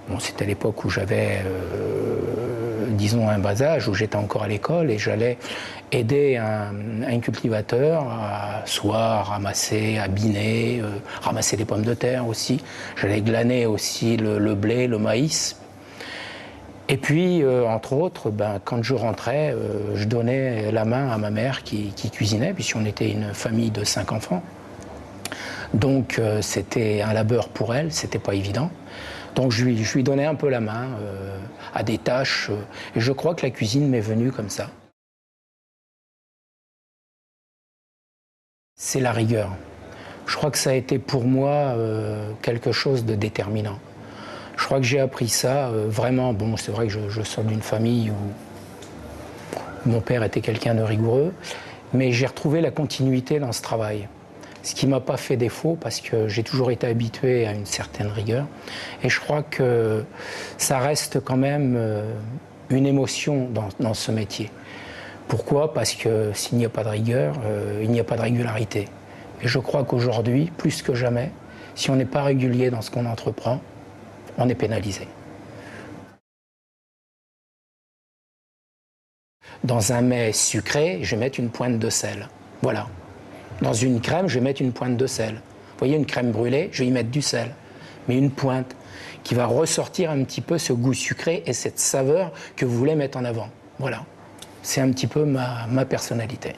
Bon, c'était l'époque où j'avais, disons, un bas âge, où j'étais encore à l'école et j'allais aider un cultivateur à soit ramasser, à biner, ramasser des pommes de terre aussi. J'allais glaner aussi le blé, le maïs. Et puis, entre autres, quand je rentrais, je donnais la main à ma mère qui cuisinait, puisqu'on était une famille de 5 enfants. Donc, c'était un labeur pour elle, c'était pas évident. Donc, je lui donnais un peu la main à des tâches. Et je crois que la cuisine m'est venue comme ça. C'est la rigueur. Je crois que ça a été pour moi quelque chose de déterminant. Je crois que j'ai appris ça vraiment. Bon, c'est vrai que je sors d'une famille où mon père était quelqu'un de rigoureux, mais j'ai retrouvé la continuité dans ce travail. Ce qui ne m'a pas fait défaut parce que j'ai toujours été habitué à une certaine rigueur. Et je crois que ça reste quand même une émotion dans ce métier. Pourquoi ? Parce que s'il n'y a pas de rigueur, il n'y a pas de régularité. Et je crois qu'aujourd'hui, plus que jamais, si on n'est pas régulier dans ce qu'on entreprend, on est pénalisé. Dans un mets sucré, je vais mettre une pointe de sel. Voilà. Dans une crème, je vais mettre une pointe de sel. Vous voyez, une crème brûlée, je vais y mettre du sel. Mais une pointe qui va ressortir un petit peu ce goût sucré et cette saveur que vous voulez mettre en avant. Voilà. C'est un petit peu ma personnalité.